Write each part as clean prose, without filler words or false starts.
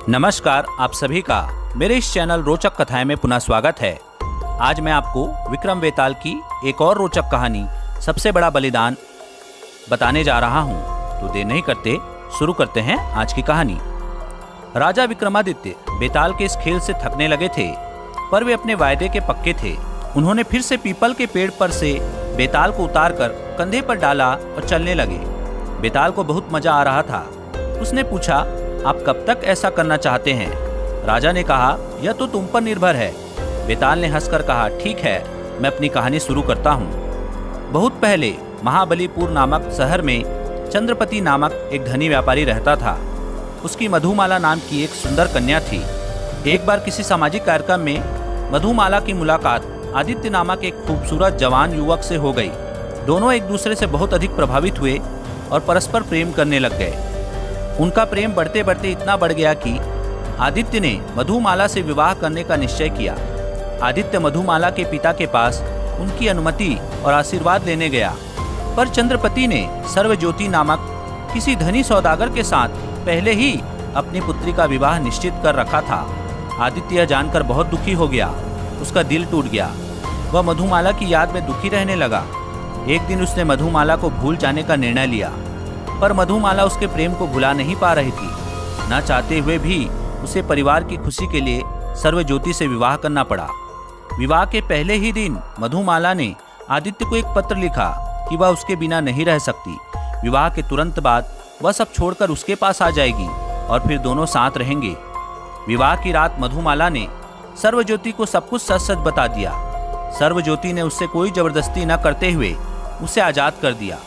नमस्कार, आप सभी का मेरे इस चैनल रोचक कथाएं में पुनः स्वागत है। आज मैं आपको विक्रम बेताल की एक और रोचक कहानी सबसे बड़ा बलिदान बताने जा रहा हूं। तो देर नहीं करते शुरू करते हैं आज की कहानी। राजा विक्रमादित्य बेताल के इस खेल से थकने लगे थे, पर वे अपने वायदे के पक्के थे। उन्होंने फिर से पीपल के पेड़ पर से बेताल को उतारकर कंधे पर डाला और चलने लगे। बेताल को बहुत मजा आ रहा था। उसने पूछा, आप कब तक ऐसा करना चाहते हैं? राजा ने कहा, यह तो तुम पर निर्भर है। बेताल ने हंसकर कहा, ठीक है, मैं अपनी कहानी शुरू करता हूँ। बहुत पहले महाबलीपुर नामक शहर में चंद्रपति नामक एक धनी व्यापारी रहता था। उसकी मधुमाला नाम की एक सुंदर कन्या थी। एक बार किसी सामाजिक कार्यक्रम में मधुमाला की मुलाकात आदित्य नामक एक खूबसूरत जवान युवक से हो गई। दोनों एक दूसरे से बहुत अधिक प्रभावित हुए और परस्पर प्रेम करने लग गए। उनका प्रेम बढ़ते बढ़ते इतना बढ़ गया कि आदित्य ने मधुमाला से विवाह करने का निश्चय किया। आदित्य मधुमाला के पिता के पास उनकी अनुमति और आशीर्वाद लेने गया, पर चंद्रपति ने सर्वज्योति नामक किसी धनी सौदागर के साथ पहले ही अपनी पुत्री का विवाह निश्चित कर रखा था। आदित्य यह जानकर बहुत दुखी हो गया। उसका दिल टूट गया। वह मधुमाला की याद में दुखी रहने लगा। एक दिन उसने मधुमाला को भूल जाने का निर्णय लिया, पर मधुमाला उसके प्रेम को भुला नहीं पा रही थी। न चाहते हुए भी उसे परिवार की खुशी के लिए सर्वज्योति से विवाह करना पड़ा। विवाह के पहले ही दिन मधुमाला ने आदित्य को एक पत्र लिखा कि वह उसके बिना नहीं रह सकती। विवाह के तुरंत बाद वह सब छोड़कर उसके पास आ जाएगी और फिर दोनों साथ रहेंगे। विवाह की रात मधुमाला ने सर्वज्योति को सब कुछ सच सच बता दिया। सर्वज्योति ने उससे कोई जबरदस्ती न करते हुए उसे आजाद कर दिया।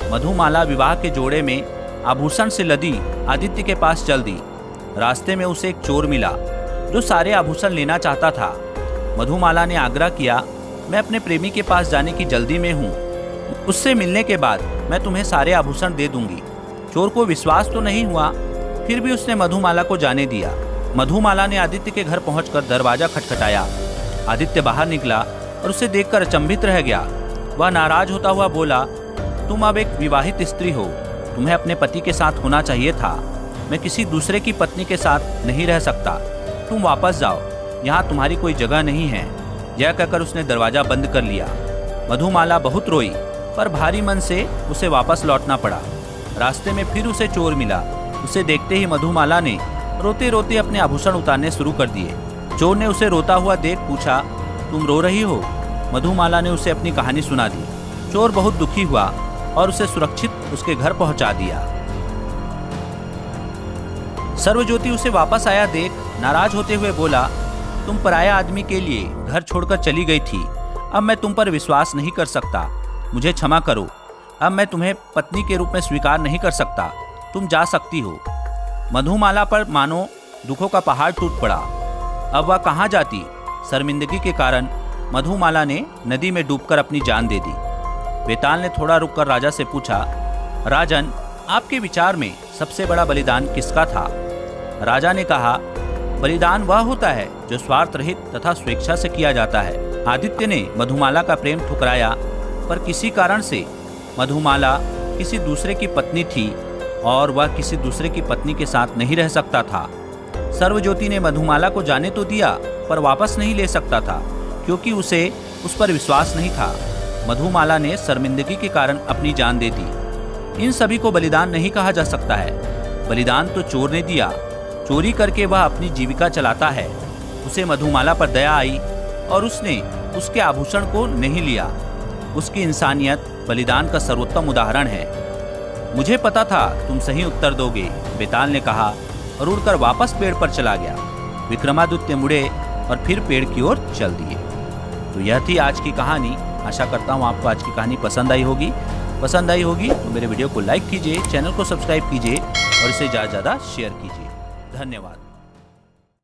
मधुमाला विवाह के जोड़े में आभूषण से लदी आदित्य के पास चल दी। रास्ते में उसे एक चोर मिला जो सारे आभूषण लेना चाहता था। मधुमाला ने आग्रह किया, मैं अपने प्रेमी के पास जाने की जल्दी में हूँ, उससे मिलने के बाद मैं तुम्हें सारे आभूषण दे दूंगी। चोर को विश्वास तो नहीं हुआ, फिर भी उसने मधुमाला को जाने दिया। मधुमाला ने आदित्य के घर पहुंचकर दरवाजा खटखटाया। आदित्य बाहर निकला और उसे देखकर अचंभित रह गया। वह नाराज होता हुआ बोला, तुम अब एक विवाहित स्त्री हो, तुम्हें अपने पति के साथ होना चाहिए था। मैं किसी दूसरे की पत्नी के साथ नहीं रह सकता। तुम वापस जाओ, यहाँ तुम्हारी कोई जगह नहीं है। यह कहकर उसने दरवाजा बंद कर लिया। मधुमाला बहुत रोई, पर भारी मन से उसे वापस लौटना पड़ा। रास्ते में फिर उसे चोर मिला। उसे देखते ही मधुमाला ने रोते रोते अपने आभूषण उतारने शुरू कर दिए। चोर ने उसे रोता हुआ देख पूछा, तुम रो रही हो? मधुमाला ने उसे अपनी कहानी सुना दी। चोर बहुत दुखी हुआ और उसे सुरक्षित उसके घर पहुंचा दिया। सर्वज्योति उसे वापस आया देख नाराज होते हुए बोला, तुम पराया आदमी के लिए घर छोड़कर चली गई थी। अब मैं तुम पर विश्वास नहीं कर सकता, मुझे क्षमा करो। अब मैं तुम्हें पत्नी के रूप में स्वीकार नहीं कर सकता। तुम जा सकती हो। मधुमाला पर मानो दुखों का पहाड़ टूट पड़ा। अब वह कहाँ जाती? शर्मिंदगी के कारण मधुमाला ने नदी में डूबकर अपनी जान दे दी। बेताल ने थोड़ा रुककर राजा से पूछा, राजन, आपके विचार में सबसे बड़ा बलिदान किसका था? राजा ने कहा, बलिदान वह होता है जो स्वार्थ रहित तथा स्वेच्छा से किया जाता है। आदित्य ने मधुमाला का प्रेम ठुकराया, पर किसी कारण से मधुमाला किसी दूसरे की पत्नी थी और वह किसी दूसरे की पत्नी के साथ नहीं रह सकता था। सर्वज्योति ने मधुमाला को जाने तो दिया, पर वापस नहीं ले सकता था, क्योंकि उसे उस पर विश्वास नहीं था। मधुमाला ने शर्मिंदगी के कारण अपनी जान दे दी। इन सभी को बलिदान नहीं कहा जा सकता है। बलिदान तो चोर ने दिया। चोरी करके वह अपनी जीविका चलाता है। उसे मधुमाला पर दया आई और उसने उसके आभूषण को नहीं लिया। उसकी इंसानियत बलिदान का सर्वोत्तम उदाहरण है। मुझे पता था तुम सही उत्तर दोगे, बेताल ने कहा और उड़कर वापस पेड़ पर चला गया। विक्रमादित्य मुड़े और फिर पेड़ की ओर चल दिए। तो यह थी आज की कहानी। आशा करता हूँ आपको आज की कहानी पसंद आई होगी। तो मेरे वीडियो को लाइक कीजिए, चैनल को सब्सक्राइब कीजिए और इसे ज़्यादा से ज़्यादा शेयर कीजिए। धन्यवाद।